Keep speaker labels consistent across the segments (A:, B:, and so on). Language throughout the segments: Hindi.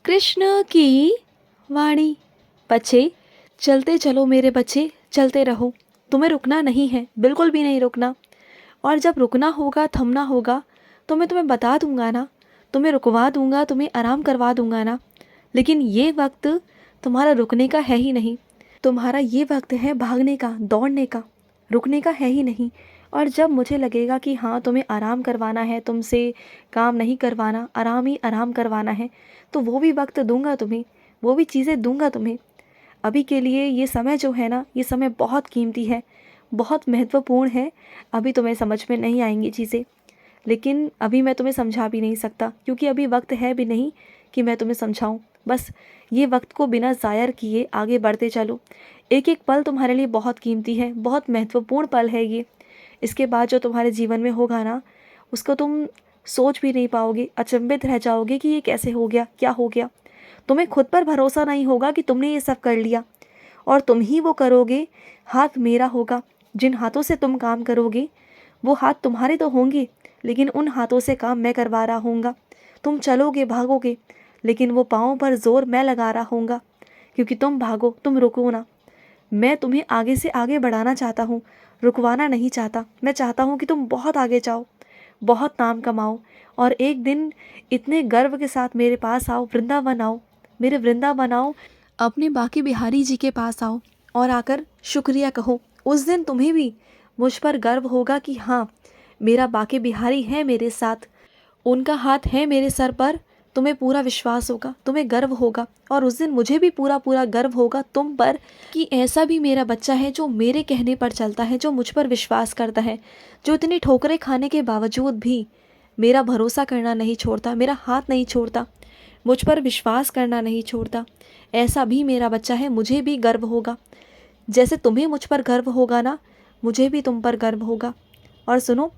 A: कृष्ण की वाणी। बच्चे, चलते चलो मेरे बच्चे, चलते रहो। तुम्हें रुकना नहीं है, बिल्कुल भी नहीं रुकना। और जब रुकना होगा, थमना होगा, तो मैं तुम्हें बता दूंगा ना, तुम्हें रुकवा दूंगा, तुम्हें आराम करवा दूंगा ना। लेकिन ये वक्त तुम्हारा रुकने का है ही नहीं। तुम्हारा ये वक्त है भागने का, दौड़ने का, रुकने का है ही नहीं। और जब मुझे लगेगा कि हाँ तुम्हें आराम करवाना है, तुमसे काम नहीं करवाना, आराम ही आराम करवाना है, तो वो भी वक्त दूंगा तुम्हें, वो भी चीज़ें दूंगा तुम्हें। अभी के लिए ये समय जो है ना, ये समय बहुत कीमती है, बहुत महत्वपूर्ण है। अभी तुम्हें समझ में नहीं आएंगी चीज़ें, लेकिन अभी मैं तुम्हें समझा भी नहीं सकता, क्योंकि अभी वक्त है भी नहीं कि मैं तुम्हें समझाऊं। बस ये वक्त को बिना ज़ायर किए आगे बढ़ते चलो। एक एक पल तुम्हारे लिए बहुत कीमती है, बहुत महत्वपूर्ण पल है ये। इसके बाद जो तुम्हारे जीवन में होगा ना, उसको तुम सोच भी नहीं पाओगे, अचंभित रह जाओगे कि ये कैसे हो गया, क्या हो गया। तुम्हें खुद पर भरोसा नहीं होगा कि तुमने ये सब कर लिया, और तुम ही वो करोगे। हाथ मेरा होगा, जिन हाथों से तुम काम करोगे वो हाथ तुम्हारे तो होंगे, लेकिन उन हाथों से काम मैं करवा रहा हूँगा। तुम चलोगे, भागोगे, लेकिन वो पाँव पर जोर मैं लगा रहा हूँगा, क्योंकि तुम भागो, तुम रुको ना। मैं तुम्हें आगे से आगे बढ़ाना चाहता हूँ, रुकवाना नहीं चाहता। मैं चाहता हूँ कि तुम बहुत आगे जाओ, बहुत नाम कमाओ, और एक दिन इतने गर्व के साथ मेरे पास आओ, वृंदावन आओ, मेरे वृंदावन आओ, अपने बाकी बिहारी जी के पास आओ, और आकर शुक्रिया कहो। उस दिन तुम्हें भी मुझ पर गर्व होगा कि हाँ, मेरा बाकी बिहारी है मेरे साथ, उनका हाथ है मेरे सर पर। तुम्हें पूरा विश्वास होगा, तुम्हें गर्व होगा, और उस दिन मुझे भी पूरा पूरा गर्व होगा तुम पर, कि ऐसा भी मेरा बच्चा है जो मेरे कहने पर चलता है, जो मुझ पर विश्वास करता है, जो इतनी ठोकरें खाने के बावजूद भी मेरा भरोसा करना नहीं छोड़ता, मेरा हाथ नहीं छोड़ता, मुझ पर विश्वास करना नहीं छोड़ता। ऐसा भी मेरा बच्चा है, मुझे भी गर्व होगा। जैसे तुम्हें मुझ पर गर्व होगा ना, मुझे भी तुम पर गर्व होगा। और सुनो,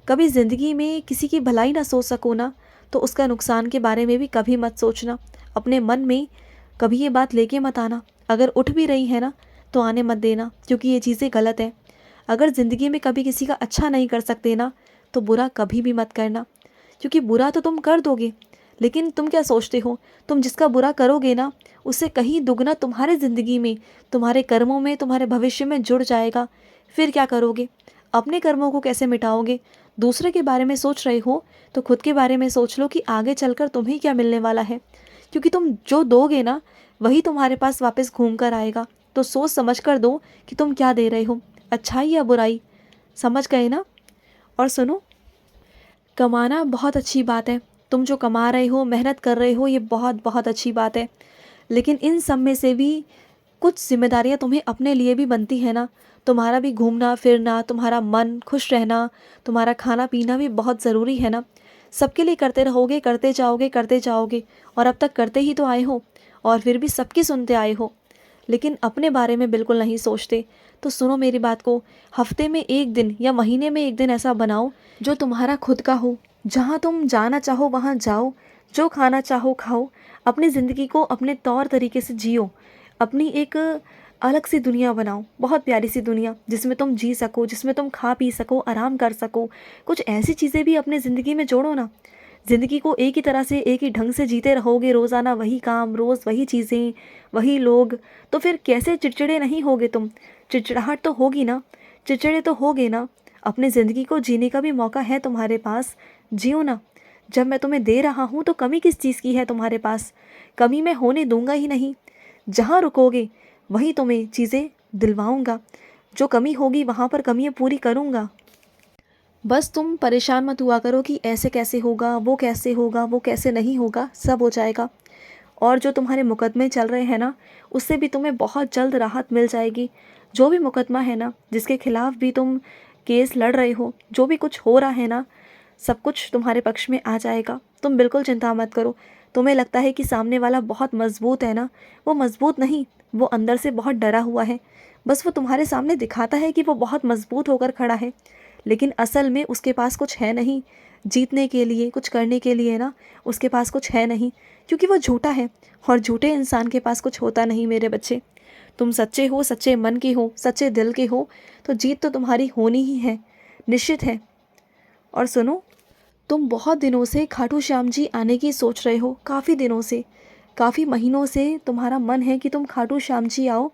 A: कभी ज़िंदगी में किसी की भलाई ना सोच सको ना, तो उसका नुकसान के बारे में भी कभी मत सोचना। अपने मन में कभी ये बात लेके मत आना। अगर उठ भी रही है ना, तो आने मत देना, क्योंकि ये चीज़ें गलत है। अगर ज़िंदगी में कभी किसी का अच्छा नहीं कर सकते ना, तो बुरा कभी भी मत करना, क्योंकि बुरा तो तुम कर दोगे, लेकिन तुम क्या सोचते हो, तुम जिसका बुरा करोगे ना, उससे कहीं दुगना तुम्हारे ज़िंदगी में, तुम्हारे कर्मों में, तुम्हारे भविष्य में जुड़ जाएगा। फिर क्या करोगे? अपने कर्मों को कैसे मिटाओगे? दूसरे के बारे में सोच रहे हो, तो खुद के बारे में सोच लो कि आगे चलकर तुम्हें क्या मिलने वाला है, क्योंकि तुम जो दोगे ना, वही तुम्हारे पास वापस घूम कर आएगा। तो सोच समझ कर दो कि तुम क्या दे रहे हो, अच्छाई या बुराई। समझ गए ना? और सुनो, कमाना बहुत अच्छी बात है। तुम जो कमा रहे हो, मेहनत कर रहे हो, ये बहुत बहुत अच्छी बात है। लेकिन इन सब में से भी कुछ जिम्मेदारियां तुम्हें अपने लिए भी बनती है ना। तुम्हारा भी घूमना फिरना, तुम्हारा मन खुश रहना, तुम्हारा खाना पीना भी बहुत ज़रूरी है ना। सबके लिए करते रहोगे, करते जाओगे, करते जाओगे, और अब तक करते ही तो आए हो, और फिर भी सबकी सुनते आए हो, लेकिन अपने बारे में बिल्कुल नहीं सोचते। तो सुनो मेरी बात को, हफ्ते में एक दिन या महीने में एक दिन ऐसा बनाओ जो तुम्हारा खुद का हो। जहाँ तुम जाना चाहो वहाँ जाओ, जो खाना चाहो खाओ, अपनी ज़िंदगी को अपने तौर तरीके से जियो। अपनी एक अलग सी दुनिया बनाओ, बहुत प्यारी सी दुनिया, जिसमें तुम जी सको, जिसमें तुम खा पी सको, आराम कर सको। कुछ ऐसी चीज़ें भी अपने ज़िंदगी में जोड़ो ना। ज़िंदगी को एक ही तरह से, एक ही ढंग से जीते रहोगे, रोज़ाना वही काम, रोज़ वही चीज़ें, वही लोग, तो फिर कैसे चिड़चिड़े नहीं होगे तुम? चिड़चिड़ाहट तो होगी ना, चिड़चिड़े तो होगे ना। अपनी ज़िंदगी को जीने का भी मौका है तुम्हारे पास, जियो ना। जब मैं तुम्हें दे रहा हूँ तो कमी किस चीज़ की है तुम्हारे पास? कमी मैं होने दूंगा ही नहीं। जहाँ रुकोगे वहीं तुम्हें चीज़ें दिलवाऊंगा, जो कमी होगी वहाँ पर कमियाँ पूरी करूँगा। बस तुम परेशान मत हुआ करो कि ऐसे कैसे होगा, वो कैसे होगा, वो कैसे नहीं होगा, सब हो जाएगा। और जो तुम्हारे मुकदमे चल रहे हैं ना, उससे भी तुम्हें बहुत जल्द राहत मिल जाएगी। जो भी मुकदमा है ना, जिसके खिलाफ भी तुम केस लड़ रहे हो, जो भी कुछ हो रहा है ना, सब कुछ तुम्हारे पक्ष में आ जाएगा। तुम बिल्कुल चिंता मत करो। तुम्हें लगता है कि सामने वाला बहुत मजबूत है ना, वो मजबूत नहीं, वो अंदर से बहुत डरा हुआ है। बस वो तुम्हारे सामने दिखाता है कि वो बहुत मजबूत होकर खड़ा है, लेकिन असल में उसके पास कुछ है नहीं जीतने के लिए, कुछ करने के लिए ना। उसके पास कुछ है नहीं, क्योंकि वो झूठा है, और झूठे इंसान के पास कुछ होता नहीं मेरे बच्चे। तुम सच्चे हो, सच्चे मन के हो, सच्चे दिल के हो, तो जीत तो तुम्हारी होनी ही है, निश्चित है। और सुनो, तुम बहुत दिनों से खाटू श्याम जी आने की सोच रहे हो, काफ़ी दिनों से। काफ़ी महीनों से तुम्हारा मन है कि तुम खाटू श्याम जी आओ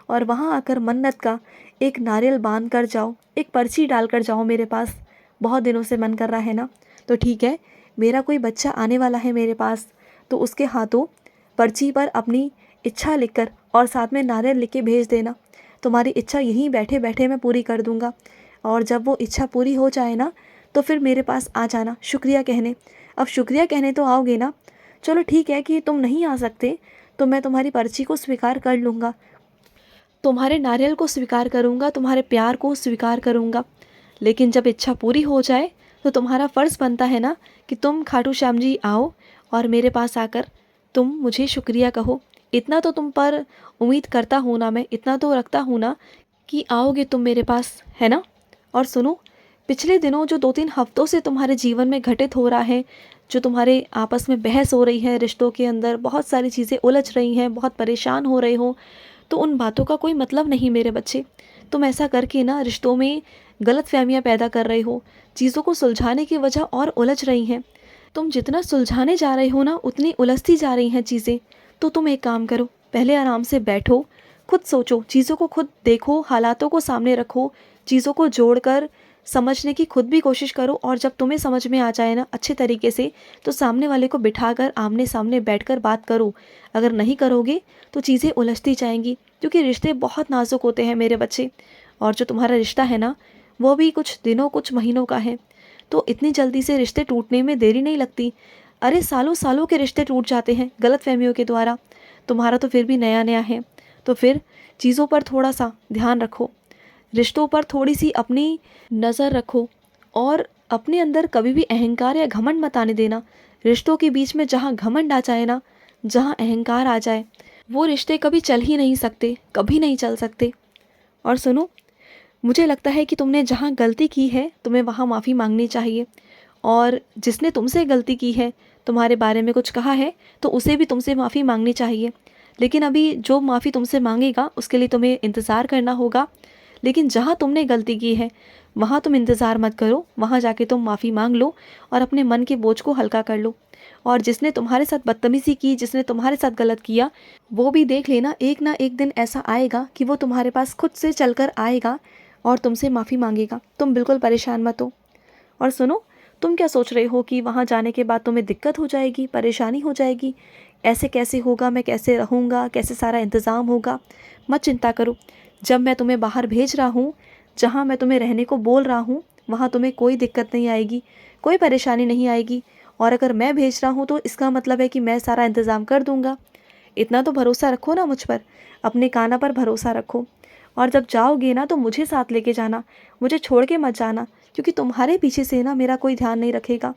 A: और वहाँ आकर मन्नत का एक नारियल बांध कर जाओ, एक पर्ची डाल कर जाओ मेरे पास। बहुत दिनों से मन कर रहा है ना, तो ठीक है, मेरा कोई बच्चा आने वाला है मेरे पास, तो उसके हाथों पर्ची पर अपनी इच्छा लिखकर और साथ में नारियल लिख के भेज देना। तुम्हारी इच्छा यहीं बैठे बैठे मैं पूरी कर दूँगा। और जब वो इच्छा पूरी हो जाए ना, तो फिर मेरे पास आ जाना शुक्रिया कहने। अब शुक्रिया कहने तो आओगे ना? चलो ठीक है कि तुम नहीं आ सकते, तो मैं तुम्हारी पर्ची को स्वीकार कर लूँगा, तुम्हारे नारियल को स्वीकार करूँगा, तुम्हारे प्यार को स्वीकार करूँगा। लेकिन जब इच्छा पूरी हो जाए तो तुम्हारा फ़र्ज़ बनता है ना कि तुम खाटू श्याम जी आओ और मेरे पास आकर तुम मुझे शुक्रिया कहो। इतना तो तुम पर उम्मीद करता हूँ ना, मैं इतना तो रखता हूँ ना कि आओगे तुम मेरे पास, है ना? और सुनो, पिछले दिनों जो 2-3 हफ्तों से तुम्हारे जीवन में घटित हो रहा है, जो तुम्हारे आपस में बहस हो रही है, रिश्तों के अंदर बहुत सारी चीज़ें उलझ रही हैं, बहुत परेशान हो रहे हो, तो उन बातों का कोई मतलब नहीं मेरे बच्चे। तुम ऐसा करके ना रिश्तों में गलतफहमियां पैदा कर रहे हो, चीज़ों को सुलझाने की वजह और उलझ रही हैं। तुम जितना सुलझाने जा रहे हो ना, उतनी उलझती जा रही हैं चीज़ें। तो तुम एक काम करो, पहले आराम से बैठो, खुद सोचो, चीज़ों को खुद देखो, हालातों को सामने रखो, चीज़ों को जोड़कर समझने की खुद भी कोशिश करो। और जब तुम्हें समझ में आ जाए ना अच्छे तरीके से, तो सामने वाले को बिठाकर आमने सामने बैठकर बात करो। अगर नहीं करोगे तो चीज़ें उलझती जाएंगी, क्योंकि रिश्ते बहुत नाजुक होते हैं मेरे बच्चे। और जो तुम्हारा रिश्ता है ना, वो भी कुछ दिनों कुछ महीनों का है, तो इतनी जल्दी से रिश्ते टूटने में देरी नहीं लगती। अरे सालों सालों के रिश्ते टूट जाते हैं गलतफहमियों के द्वारा। तुम्हारा तो फिर भी नया नया है, तो फिर चीज़ों पर थोड़ा सा ध्यान रखो, रिश्तों पर थोड़ी सी अपनी नज़र रखो, और अपने अंदर कभी भी अहंकार या घमंड मत आने देना। रिश्तों के बीच में जहाँ घमंड आ जाए ना, जहाँ अहंकार आ जाए, वो रिश्ते कभी चल ही नहीं सकते, कभी नहीं चल सकते। और सुनो, मुझे लगता है कि तुमने जहाँ गलती की है, तुम्हें वहाँ माफ़ी मांगनी चाहिए। और जिसने तुमसे गलती की है, तुम्हारे बारे में कुछ कहा है, तो उसे भी तुमसे माफ़ी मांगनी चाहिए। लेकिन अभी जो माफ़ी तुमसे मांगेगा उसके लिए तुम्हें इंतज़ार करना होगा। लेकिन जहाँ तुमने गलती की है वहाँ तुम इंतज़ार मत करो, वहाँ जाके तुम माफ़ी मांग लो और अपने मन के बोझ को हल्का कर लो। और जिसने तुम्हारे साथ बदतमीज़ी की, जिसने तुम्हारे साथ गलत किया, वो भी देख लेना, एक ना एक दिन ऐसा आएगा कि वो तुम्हारे पास खुद से चलकर आएगा और तुमसे माफ़ी मांगेगा। तुम बिल्कुल परेशान मत हो। और सुनो, तुम क्या सोच रहे हो कि वहाँ जाने के बाद तुम्हें दिक्कत हो जाएगी, परेशानी हो जाएगी, ऐसे कैसे होगा, मैं कैसे रहूँगा, कैसे सारा इंतज़ाम होगा? मत चिंता करो। जब मैं तुम्हें बाहर भेज रहा हूँ, जहाँ मैं तुम्हें रहने को बोल रहा हूँ, वहाँ तुम्हें कोई दिक्कत नहीं आएगी, कोई परेशानी नहीं आएगी। और अगर मैं भेज रहा हूँ तो इसका मतलब है कि मैं सारा इंतज़ाम कर दूँगा। इतना तो भरोसा रखो ना मुझ पर, अपने काना पर भरोसा रखो। और जब जाओगे ना तो मुझे साथ लेके जाना, मुझे छोड़ के मत जाना, क्योंकि तुम्हारे पीछे से ना मेरा कोई ध्यान नहीं रखेगा।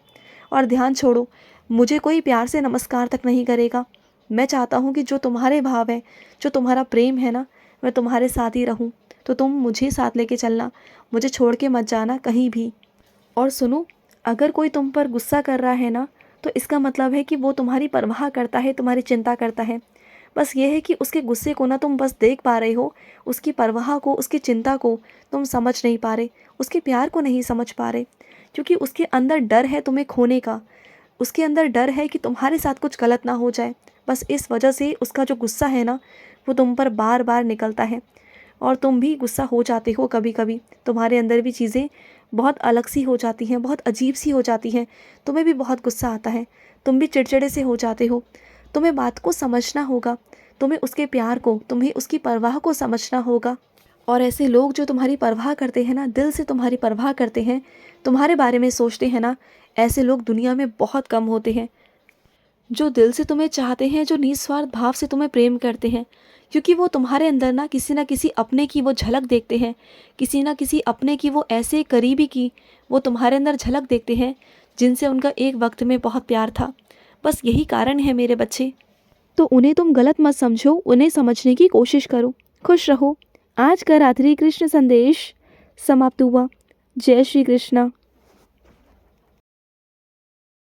A: और ध्यान छोड़ो, मुझे कोई प्यार से नमस्कार तक नहीं करेगा। मैं चाहता हूँ कि जो तुम्हारे भाव है, जो तुम्हारा प्रेम है ना, मैं तुम्हारे साथ ही रहूँ। तो तुम मुझे साथ लेके चलना, मुझे छोड़ के मत जाना कहीं भी। और सुनो, अगर कोई तुम पर गुस्सा कर रहा है ना, तो इसका मतलब है कि वो तुम्हारी परवाह करता है, तुम्हारी चिंता करता है। बस ये है कि उसके गुस्से को ना तुम बस देख पा रहे हो, उसकी परवाह को, उसकी चिंता को तुम समझ नहीं पा रहे, उसके प्यार को नहीं समझ पा रहे, क्योंकि उसके अंदर डर है तुम्हें खोने का। उसके अंदर डर है कि तुम्हारे साथ कुछ गलत ना हो जाए। बस इस वजह से उसका जो गुस्सा है ना, वो तुम पर बार बार निकलता है। और तुम भी गुस्सा हो जाते हो कभी कभी, तुम्हारे अंदर भी चीज़ें बहुत अलग सी हो जाती हैं, बहुत अजीब सी हो जाती हैं, तुम्हें भी बहुत गुस्सा आता है, तुम भी चिड़चिड़े से हो जाते हो। तुम्हें बात को समझना होगा, तुम्हें उसके प्यार को, तुम्हें उसकी परवाह को समझना होगा। और ऐसे लोग जो तुम्हारी परवाह करते हैं ना, दिल से तुम्हारी परवाह करते हैं, तुम्हारे बारे में सोचते हैं ना, ऐसे लोग दुनिया में बहुत कम होते हैं। जो दिल से तुम्हें चाहते हैं, जो निस्वार्थ भाव से तुम्हें प्रेम करते हैं, क्योंकि वो तुम्हारे अंदर ना किसी अपने की वो झलक देखते हैं, किसी ना किसी अपने की वो ऐसे करीबी की वो तुम्हारे अंदर झलक देखते हैं, जिनसे उनका एक वक्त में बहुत प्यार था। बस यही कारण है मेरे बच्चे। तो उन्हें तुम गलत मत समझो, उन्हें समझने की कोशिश करो। खुश रहो। आज का रात्रि कृष्ण संदेश समाप्त हुआ। जय श्री कृष्णा।